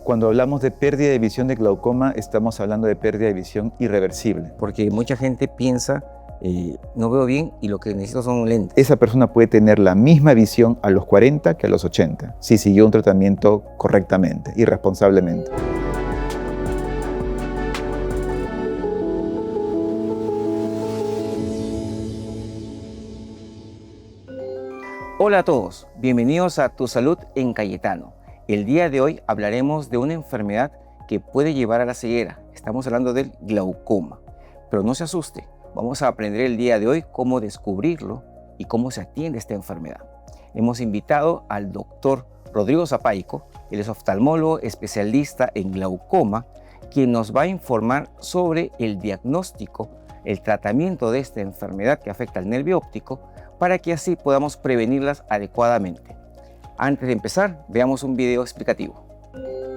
Cuando hablamos de pérdida de visión de glaucoma, estamos hablando de pérdida de visión irreversible. Porque mucha gente piensa, no veo bien y lo que necesito son lentes. Esa persona puede tener la misma visión a los 40 que a los 80, si siguió un tratamiento correctamente y responsablemente. Hola a todos, bienvenidos a Tu Salud en Cayetano. El día de hoy hablaremos de una enfermedad que puede llevar a la ceguera. Estamos hablando del glaucoma. Pero no se asuste, vamos a aprender el día de hoy cómo descubrirlo y cómo se atiende esta enfermedad. Hemos invitado al doctor Rodrigo Zapaico, él es oftalmólogo especialista en glaucoma, quien nos va a informar sobre el diagnóstico, el tratamiento de esta enfermedad que afecta al nervio óptico, para que así podamos prevenirlas adecuadamente. Antes de empezar, veamos un video explicativo.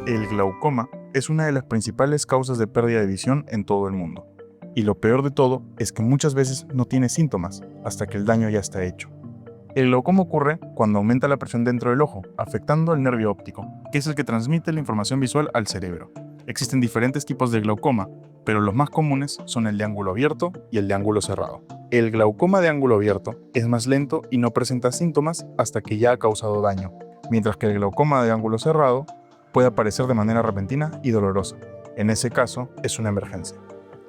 El glaucoma es una de las principales causas de pérdida de visión en todo el mundo. Y lo peor de todo es que muchas veces no tiene síntomas hasta que el daño ya está hecho. El glaucoma ocurre cuando aumenta la presión dentro del ojo, afectando al nervio óptico, que es el que transmite la información visual al cerebro. Existen diferentes tipos de glaucoma, pero los más comunes son el de ángulo abierto y el de ángulo cerrado. El glaucoma de ángulo abierto es más lento y no presenta síntomas hasta que ya ha causado daño, mientras que el glaucoma de ángulo cerrado puede aparecer de manera repentina y dolorosa. En ese caso, es una emergencia.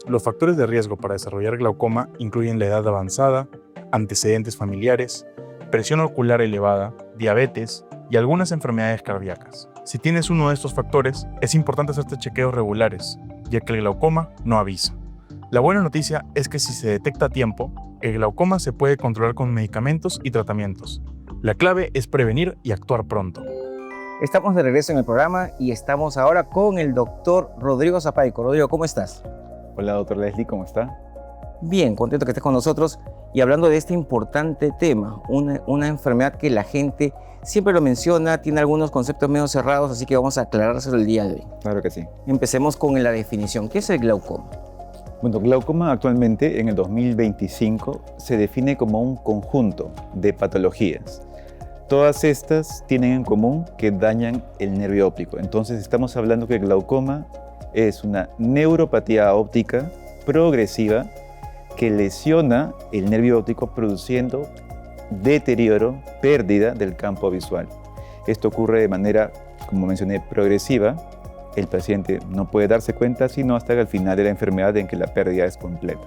Los factores de riesgo para desarrollar glaucoma incluyen la edad avanzada, antecedentes familiares, presión ocular elevada, diabetes y algunas enfermedades cardíacas. Si tienes uno de estos factores, es importante hacerte chequeos regulares, ya que el glaucoma no avisa. La buena noticia es que si se detecta a tiempo, el glaucoma se puede controlar con medicamentos y tratamientos. La clave es prevenir y actuar pronto. Estamos de regreso en el programa y estamos ahora con el doctor Rodrigo Zapaico. Rodrigo, ¿cómo estás? Hola, doctor Leslie, ¿cómo está? Bien, contento que estés con nosotros y hablando de este importante tema, una enfermedad que la gente siempre lo menciona, tiene algunos conceptos medio cerrados, así que vamos a aclarárselo el día de hoy. Claro que sí. Empecemos con la definición. ¿Qué es el glaucoma? Bueno, glaucoma actualmente en el 2025 se define como un conjunto de patologías. Todas estas tienen en común que dañan el nervio óptico. Entonces estamos hablando que el glaucoma es una neuropatía óptica progresiva que lesiona el nervio óptico produciendo deterioro, pérdida del campo visual. Esto ocurre de manera, como mencioné, progresiva. El paciente no puede darse cuenta sino hasta el final de la enfermedad en que la pérdida es completa.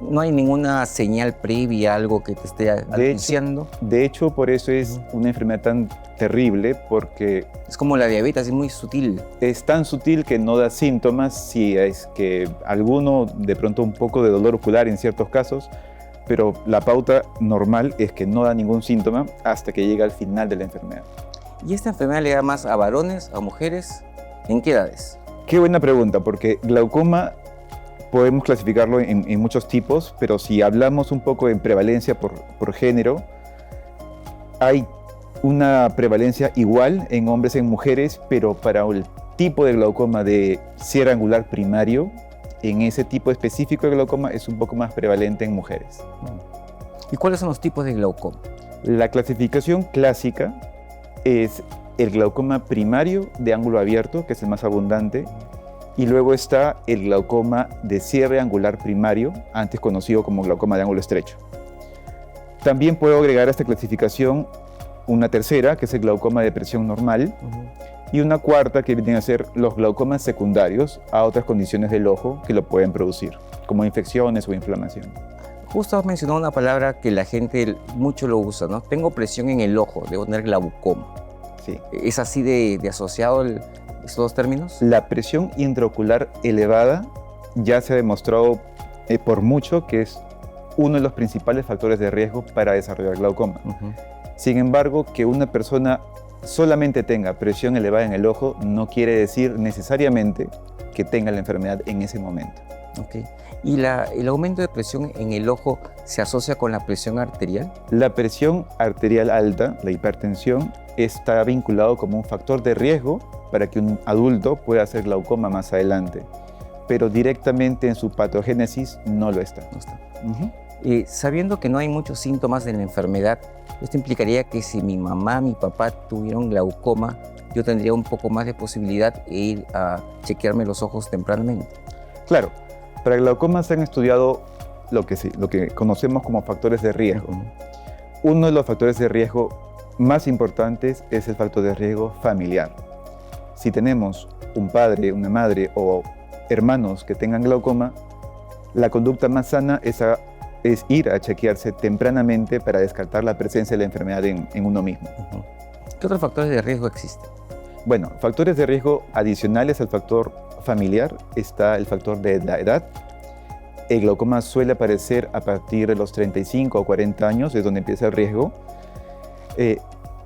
No hay ninguna señal previa, algo que te esté anunciando. De hecho, por eso es una enfermedad tan terrible, porque es como la diabetes, es muy sutil. Es tan sutil que no da síntomas, si es que alguno, de pronto un poco de dolor ocular en ciertos casos, pero la pauta normal es que no da ningún síntoma hasta que llega al final de la enfermedad. ¿Y esta enfermedad le da más a varones, a mujeres? ¿En qué edades? Qué buena pregunta, porque glaucoma podemos clasificarlo en muchos tipos, pero si hablamos un poco en prevalencia por género, hay una prevalencia igual en hombres y en mujeres, pero para el tipo de glaucoma de cierre angular primario, en ese tipo específico de glaucoma es un poco más prevalente en mujeres. ¿Y cuáles son los tipos de glaucoma? La clasificación clásica es el glaucoma primario de ángulo abierto, que es el más abundante, y luego está el glaucoma de cierre angular primario, antes conocido como glaucoma de ángulo estrecho. También puedo agregar a esta clasificación una tercera, que es el glaucoma de presión normal, y una cuarta, que vienen a ser los glaucomas secundarios a otras condiciones del ojo que lo pueden producir, como infecciones o inflamación. Justo has mencionado una palabra que la gente mucho lo usa, ¿no? Tengo presión en el ojo, debo tener glaucoma. Sí. ¿Es así de asociado esos dos términos? La presión intraocular elevada ya se ha demostrado por mucho que es uno de los principales factores de riesgo para desarrollar glaucoma. Sin embargo, que una persona solamente tenga presión elevada en el ojo no quiere decir necesariamente que tenga la enfermedad en ese momento. Okay. ¿Y el aumento de presión en el ojo se asocia con la presión arterial? La presión arterial alta, la hipertensión, está vinculado como un factor de riesgo para que un adulto pueda hacer glaucoma más adelante, pero directamente en su patogénesis no lo está. No está. Sabiendo que no hay muchos síntomas de la enfermedad, esto implicaría que si mi mamá, mi papá tuvieron glaucoma, yo tendría un poco más de posibilidad de ir a chequearme los ojos tempranamente. Claro, para el glaucoma se han estudiado lo que conocemos como factores de riesgo. Uno de los factores de riesgo más importantes es el factor de riesgo familiar. Si tenemos un padre, una madre o hermanos que tengan glaucoma, la conducta más sana es ir a chequearse tempranamente para descartar la presencia de la enfermedad en uno mismo. ¿Qué otros factores de riesgo existen? Bueno, factores de riesgo adicionales al factor familiar está el factor de la edad. El glaucoma suele aparecer a partir de los 35 o 40 años, es donde empieza el riesgo.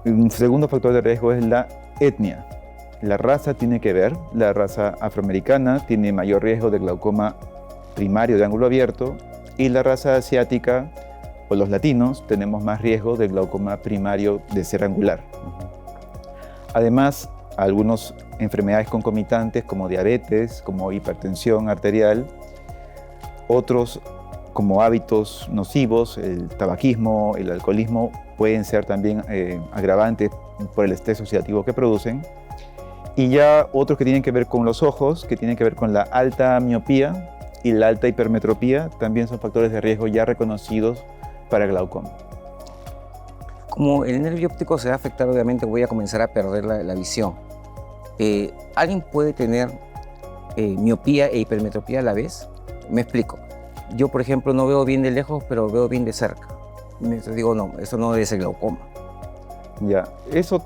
Un segundo factor de riesgo es la etnia. La raza tiene que ver. La raza afroamericana tiene mayor riesgo de glaucoma primario de ángulo abierto y la raza asiática o los latinos tenemos más riesgo de glaucoma primario de ser angular. Además, algunas enfermedades concomitantes como diabetes, como hipertensión arterial, otros como hábitos nocivos, el tabaquismo, el alcoholismo, pueden ser también agravantes por el estrés oxidativo que producen. Y ya otros que tienen que ver con los ojos, que tienen que ver con la alta miopía y la alta hipermetropía, también son factores de riesgo ya reconocidos para glaucoma. Como el nervio óptico se va a afectar, obviamente voy a comenzar a perder la visión. ¿Alguien puede tener miopía e hipermetropía a la vez? Me explico. Yo, por ejemplo, no veo bien de lejos, pero veo bien de cerca. Entonces digo, no, eso no debe ser glaucoma. Ya, eso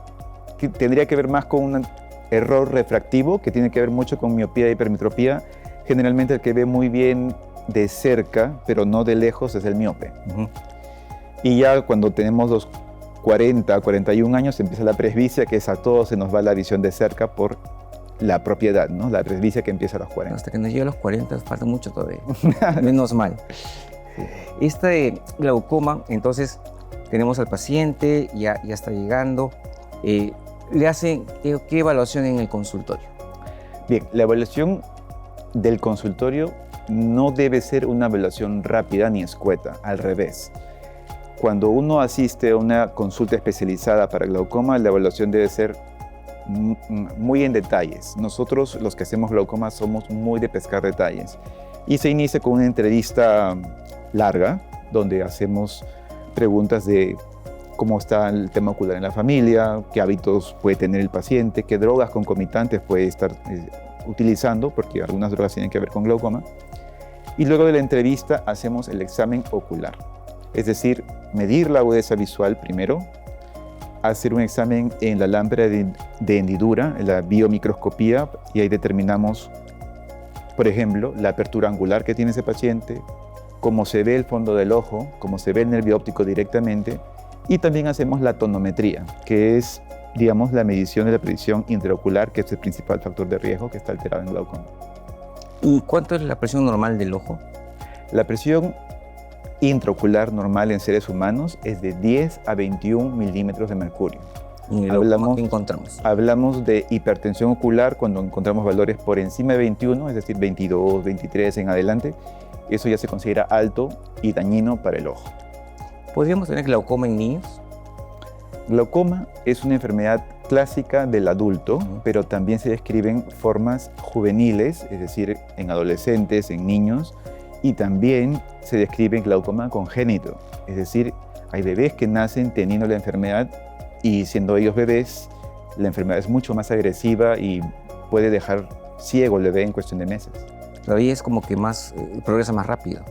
tendría que ver más con un error refractivo, que tiene que ver mucho con miopía e hipermetropía. Generalmente el que ve muy bien de cerca, pero no de lejos, es el miope. Y ya cuando tenemos los 40, 41 años, empieza la presbicia, que es a todos se nos va la visión de cerca por la propiedad, ¿no? La presbicia que empieza a los 40. Hasta que no llegue a los 40 falta mucho todavía. Menos mal. Este glaucoma, entonces, tenemos al paciente, ya está llegando. ¿Le hacen qué evaluación en el consultorio? Bien, la evaluación del consultorio no debe ser una evaluación rápida ni escueta, al revés. Cuando uno asiste a una consulta especializada para glaucoma, la evaluación debe ser muy en detalles. Nosotros, los que hacemos glaucoma, somos muy de pescar detalles. Y se inicia con una entrevista larga, donde hacemos preguntas de cómo está el tema ocular en la familia, qué hábitos puede tener el paciente, qué drogas concomitantes puede estar utilizando, porque algunas drogas tienen que ver con glaucoma. Y luego de la entrevista hacemos el examen ocular. Es decir, medir la agudeza visual primero, hacer un examen en la lámpara de hendidura, en la biomicroscopía, y ahí determinamos, por ejemplo, la apertura angular que tiene ese paciente, cómo se ve el fondo del ojo, cómo se ve el nervio óptico directamente, y también hacemos la tonometría, que es, digamos, la medición de la presión intraocular, que es el principal factor de riesgo que está alterado en glaucoma. ¿Y cuánto es la presión normal del ojo? La presión intraocular normal en seres humanos es de 10 a 21 milímetros de mercurio. ¿Y en el glaucoma qué encontramos? Hablamos de hipertensión ocular cuando encontramos valores por encima de 21, es decir, 22, 23 en adelante. Eso ya se considera alto y dañino para el ojo. ¿Podríamos tener glaucoma en niños? Glaucoma es una enfermedad clásica del adulto, pero también se describen formas juveniles, es decir, en adolescentes, en niños, y también se describe glaucoma congénito, es decir, hay bebés que nacen teniendo la enfermedad y siendo ellos bebés, la enfermedad es mucho más agresiva y puede dejar ciego al bebé en cuestión de meses. Todavía es como que progresa más rápido.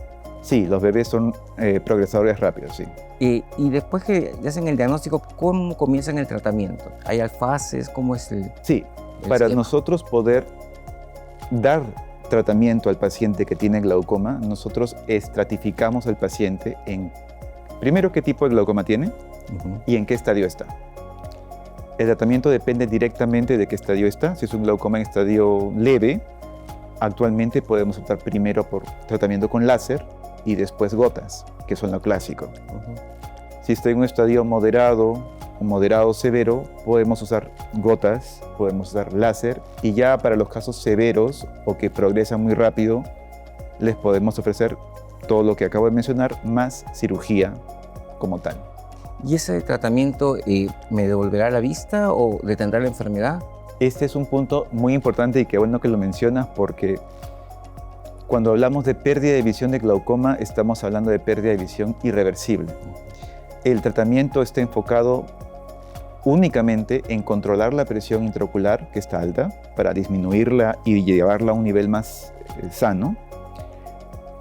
Sí, los bebés son progresadores rápidos, sí. Y después que ya hacen el diagnóstico, ¿cómo comienzan el tratamiento? ¿Hay fases? ¿Cómo es el Sí, para esquema? nosotros poder dar tratamiento al paciente que tiene glaucoma, nosotros estratificamos al paciente en, primero, qué tipo de glaucoma tiene y en qué estadio está. El tratamiento depende directamente de qué estadio está. Si es un glaucoma en estadio leve, actualmente podemos optar primero por tratamiento con láser y después gotas, que son lo clásico. Si está en un estadio moderado severo, podemos usar gotas, podemos usar láser, y ya para los casos severos o que progresan muy rápido, les podemos ofrecer todo lo que acabo de mencionar, más cirugía como tal. ¿Y ese tratamiento me devolverá la vista o detendrá la enfermedad? Este es un punto muy importante y qué bueno que lo mencionas porque cuando hablamos de pérdida de visión de glaucoma, estamos hablando de pérdida de visión irreversible. El tratamiento está enfocado únicamente en controlar la presión intraocular, que está alta, para disminuirla y llevarla a un nivel más sano,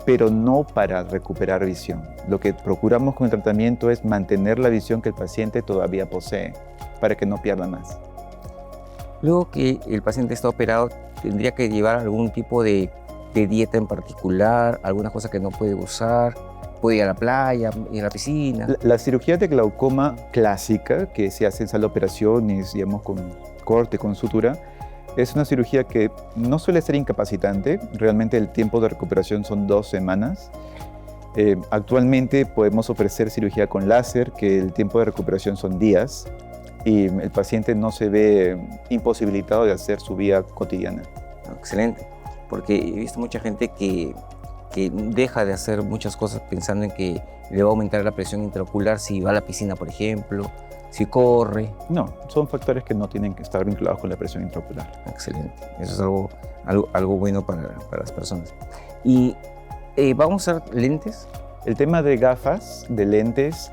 pero no para recuperar visión. Lo que procuramos con el tratamiento es mantener la visión que el paciente todavía posee, para que no pierda más. Luego que el paciente está operado, ¿tendría que llevar algún tipo de dieta en particular, alguna cosa que no puede usar? ¿Puede ir a la playa, ir a la piscina? La cirugía de glaucoma clásica, que se hace en sala de operaciones, digamos, con corte, con sutura, es una cirugía que no suele ser incapacitante. Realmente el tiempo de recuperación son 2 semanas. Actualmente podemos ofrecer cirugía con láser, que el tiempo de recuperación son días, y el paciente no se ve imposibilitado de hacer su vida cotidiana. Excelente, porque he visto mucha gente que deja de hacer muchas cosas pensando en que le va a aumentar la presión intraocular si va a la piscina, por ejemplo, si corre. No, son factores que no tienen que estar vinculados con la presión intraocular. Excelente, eso es algo bueno para las personas. ¿Y vamos a usar lentes? El tema de gafas, de lentes,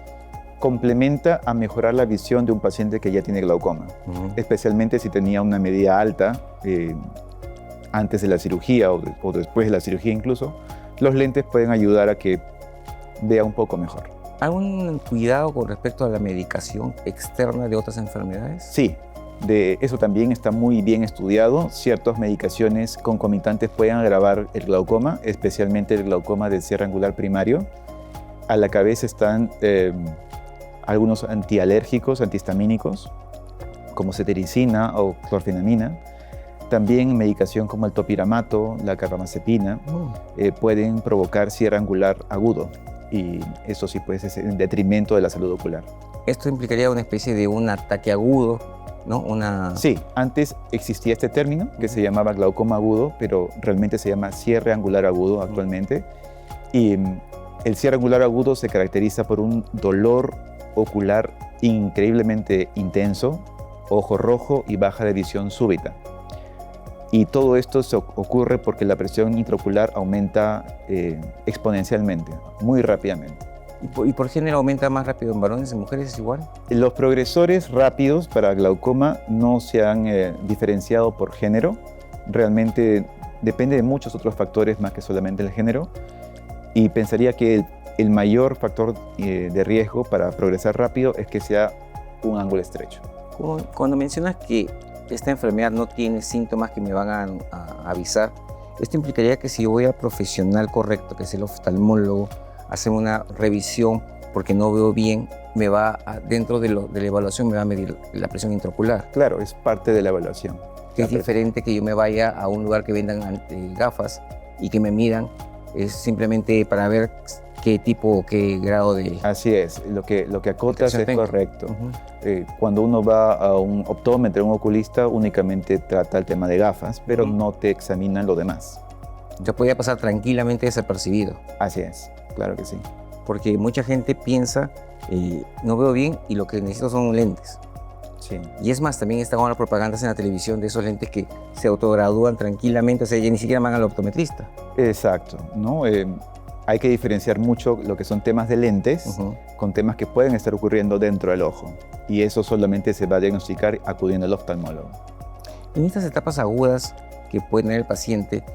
complementa a mejorar la visión de un paciente que ya tiene glaucoma, especialmente si tenía una medida alta antes de la cirugía o después de la cirugía incluso. Los lentes pueden ayudar a que vea un poco mejor. ¿Algún cuidado con respecto a la medicación externa de otras enfermedades? Sí, de eso también está muy bien estudiado. Ciertas medicaciones concomitantes pueden agravar el glaucoma, especialmente el glaucoma del cierre angular primario. A la cabeza están algunos antialérgicos, antihistamínicos, como cetericina o clorfenamina. También medicación como el topiramato, la carbamazepina, pueden provocar cierre angular agudo, y eso sí puede ser en detrimento de la salud ocular. Esto implicaría una especie de un ataque agudo, ¿no? Sí, antes existía este término que se llamaba glaucoma agudo, pero realmente se llama cierre angular agudo actualmente. Y el cierre angular agudo se caracteriza por un dolor ocular increíblemente intenso, ojo rojo y baja de visión súbita. Y todo esto se ocurre porque la presión intraocular aumenta exponencialmente, muy rápidamente. ¿Y por género aumenta más rápido en varones? ¿En mujeres es igual? Los progresores rápidos para glaucoma no se han diferenciado por género. Realmente depende de muchos otros factores más que solamente el género. Y pensaría que el mayor factor de riesgo para progresar rápido es que sea un ángulo estrecho. Cuando mencionas que esta enfermedad no tiene síntomas que me van a avisar, esto implicaría que si yo voy al profesional correcto, que es el oftalmólogo, hacer una revisión porque no veo bien, dentro de la evaluación me va a medir la presión intraocular. Claro, es parte de la evaluación. Que es diferente que yo me vaya a un lugar que vendan gafas y que me midan, es simplemente para ver qué tipo o qué grado de... Así es, lo que acotas es correcto. Cuando uno va a un optómetra, un oculista, únicamente trata el tema de gafas, pero no te examinan lo demás. Yo podía pasar tranquilamente desapercibido. Así es, claro que sí. Porque mucha gente piensa, no veo bien y lo que necesito son lentes. Sí. Y es más, también están ahora propagandas en la televisión de esos lentes que se autogradúan tranquilamente, o sea, ya ni siquiera van al optometrista. Exacto, ¿no? Hay que diferenciar mucho lo que son temas de lentes con temas que pueden estar ocurriendo dentro del ojo. Y eso solamente se va a diagnosticar acudiendo al oftalmólogo. En estas etapas agudas que puede tener el paciente,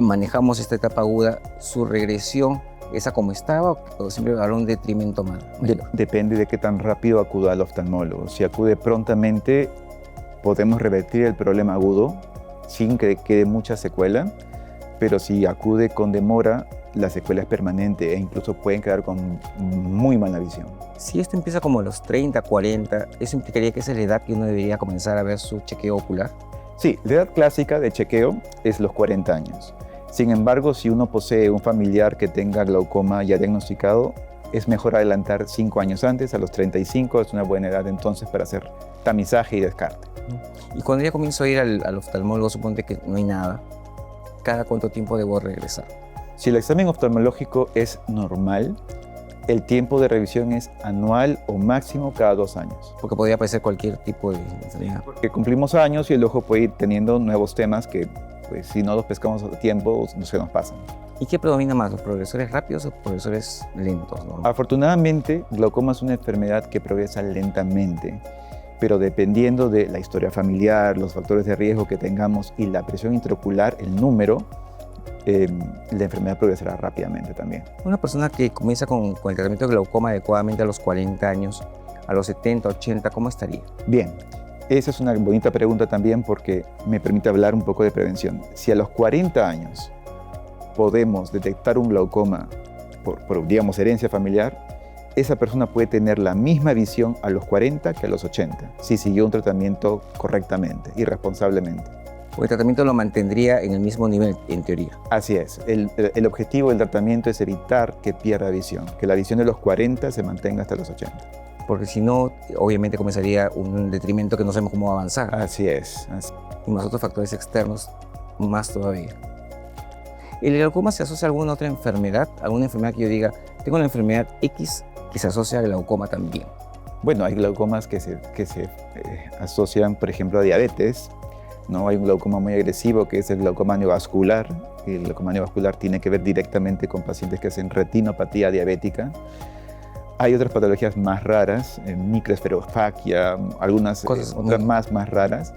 manejamos esta etapa aguda, su regresión, ¿esa como estaba o siempre habrá un detrimento más? Depende de qué tan rápido acuda al oftalmólogo. Si acude prontamente, podemos revertir el problema agudo sin que quede mucha secuela, pero si acude con demora, la secuela es permanente e incluso pueden quedar con muy mala visión. Si esto empieza como a los 30, 40, ¿eso implicaría que esa es la edad que uno debería comenzar a ver su chequeo ocular? Sí, la edad clásica de chequeo es los 40 años. Sin embargo, si uno posee un familiar que tenga glaucoma ya diagnosticado, es mejor adelantar 5 años antes, a los 35, es una buena edad entonces para hacer tamizaje y descarte. Y cuando ya comienzo a ir al oftalmólogo, suponte que no hay nada, ¿cada cuánto tiempo debo regresar? Si el examen oftalmológico es normal, El tiempo de revisión es anual o máximo cada 2 años. Porque podría aparecer cualquier tipo de enfermedad. Porque cumplimos años y el ojo puede ir teniendo nuevos temas que, pues, si no los pescamos a tiempo, se nos pasan. ¿Y qué predomina más, los progresores rápidos o progresores lentos, ¿no? Afortunadamente, glaucoma es una enfermedad que progresa lentamente, pero dependiendo de la historia familiar, los factores de riesgo que tengamos y la presión intraocular, el número, la enfermedad progresará rápidamente también. Una persona que comienza con el tratamiento de glaucoma adecuadamente a los 40 años, a los 70, 80, ¿cómo estaría? Bien, esa es una bonita pregunta también porque me permite hablar un poco de prevención. Si a los 40 años podemos detectar un glaucoma por digamos, herencia familiar, esa persona puede tener la misma visión a los 40 que a los 80, si siguió un tratamiento correctamente y responsablemente. O el tratamiento lo mantendría en el mismo nivel, en teoría. Así es. El objetivo del tratamiento es evitar que pierda visión, que la visión de los 40 se mantenga hasta los 80. Porque si no, obviamente comenzaría un detrimento que no sabemos cómo avanzar. Así es. Y más otros factores externos, más todavía. ¿El glaucoma se asocia a alguna otra enfermedad? ¿Alguna enfermedad que yo diga, tengo la enfermedad X que se asocia al glaucoma también? Bueno, hay glaucomas que se asocian, por ejemplo, a diabetes, ¿no? Hay un glaucoma muy agresivo que es el glaucoma neovascular. El glaucoma neovascular tiene que ver directamente con pacientes que hacen retinopatía diabética. Hay otras patologías más raras, microesferofagia, algunas otras más raras,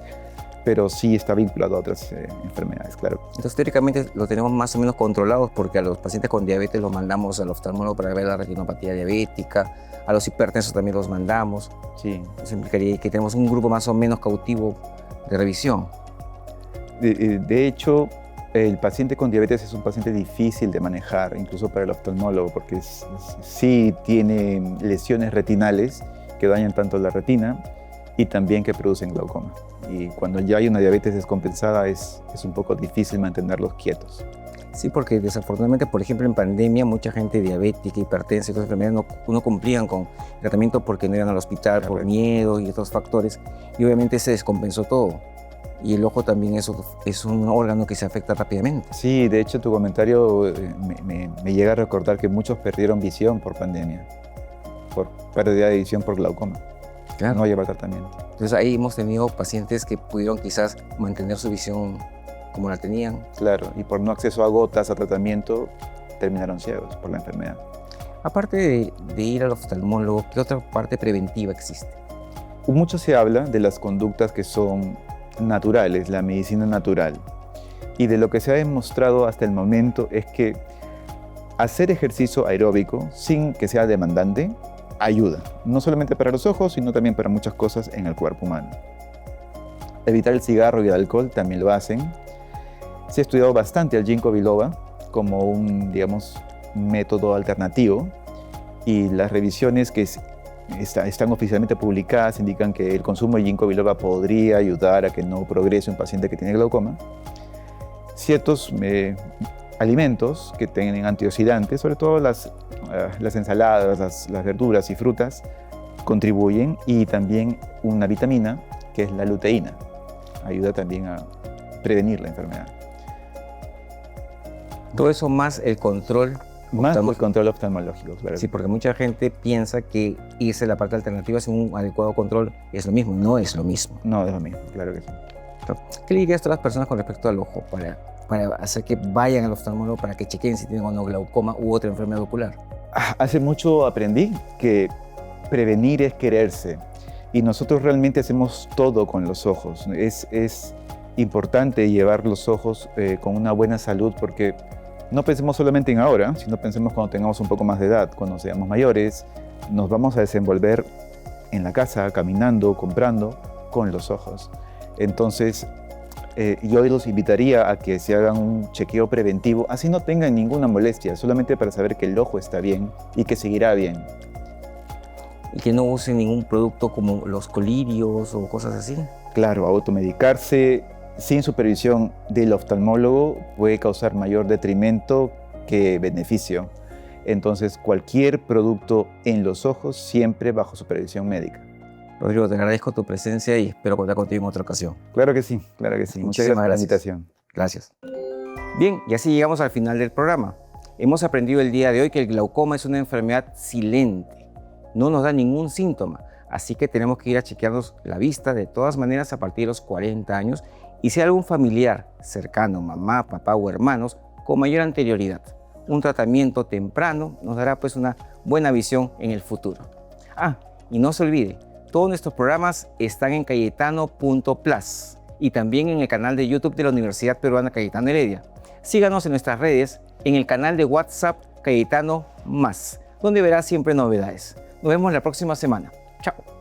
pero sí está vinculado a otras enfermedades, claro. Entonces, teóricamente lo tenemos más o menos controlados porque a los pacientes con diabetes los mandamos al oftalmólogo para ver la retinopatía diabética, a los hipertensos también los mandamos. Sí. Eso implicaría que tenemos un grupo más o menos cautivo de revisión. De hecho, el paciente con diabetes es un paciente difícil de manejar, incluso para el oftalmólogo, porque sí tiene lesiones retinales que dañan tanto la retina y también que producen glaucoma. Y cuando ya hay una diabetes descompensada es un poco difícil mantenerlos quietos. Sí, porque desafortunadamente, por ejemplo, en pandemia, mucha gente diabética, hipertensa y otras enfermedades no cumplían con el tratamiento porque no iban al hospital por miedo y otros factores. Y obviamente se descompensó todo. Y el ojo también es un órgano que se afecta rápidamente. Sí, de hecho tu comentario me llega a recordar que muchos perdieron visión por pandemia, por pérdida de visión por glaucoma. Claro. No lleva tratamiento. Entonces ahí hemos tenido pacientes que pudieron quizás mantener su visión como la tenían. Claro, y por no acceso a gotas, a tratamiento, terminaron ciegos por la enfermedad. Aparte de ir al oftalmólogo, ¿qué otra parte preventiva existe? Mucho se habla de las conductas que son naturales, la medicina natural. Y de lo que se ha demostrado hasta el momento es que hacer ejercicio aeróbico sin que sea demandante ayuda, no solamente para los ojos, sino también para muchas cosas en el cuerpo humano. Evitar el cigarro y el alcohol también lo hacen. Se ha estudiado bastante al ginkgo biloba como un, digamos, método alternativo y las revisiones que están oficialmente publicadas indican que el consumo de ginkgo biloba podría ayudar a que no progrese un paciente que tiene glaucoma. Ciertos alimentos que tienen antioxidantes, sobre todo las ensaladas, las verduras y frutas, contribuyen, y también una vitamina que es la luteína, ayuda también a prevenir la enfermedad. Todo eso más el control. Más el control oftalmológico, claro. Sí, porque mucha gente piensa que irse a la parte alternativa sin un adecuado control es lo mismo. No es lo mismo. No es lo mismo, claro que sí. ¿Qué le dirías a todas las personas con respecto al ojo para hacer que vayan al oftalmólogo para que chequen si tienen o no glaucoma u otra enfermedad ocular? Hace mucho aprendí que prevenir es quererse, y nosotros realmente hacemos todo con los ojos. Es importante llevar los ojos con una buena salud, porque no pensemos solamente en ahora, sino pensemos cuando tengamos un poco más de edad, cuando seamos mayores, nos vamos a desenvolver en la casa, caminando, comprando, con los ojos. Entonces, yo los invitaría a que se hagan un chequeo preventivo, así no tengan ninguna molestia, solamente para saber que el ojo está bien y que seguirá bien. Y que no usen ningún producto como los colirios o cosas así. Claro, automedicarse sin supervisión del oftalmólogo puede causar mayor detrimento que beneficio. Entonces, cualquier producto en los ojos siempre bajo supervisión médica. Rodrigo, te agradezco tu presencia y espero contar contigo en otra ocasión. Claro que sí, claro que sí. Muchas gracias por la invitación. Gracias. Bien, y así llegamos al final del programa. Hemos aprendido el día de hoy que el glaucoma es una enfermedad silente, no nos da ningún síntoma, así que tenemos que ir a chequearnos la vista de todas maneras a partir de los 40 años y si hay algún familiar cercano, mamá, papá o hermanos, con mayor anterioridad. Un tratamiento temprano nos dará pues una buena visión en el futuro. Y no se olvide, todos nuestros programas están en cayetano.plus y también en el canal de YouTube de la Universidad Peruana Cayetano Heredia. Síganos en nuestras redes, en el canal de WhatsApp Cayetano Más, donde verá siempre novedades. Nos vemos la próxima semana. Chao.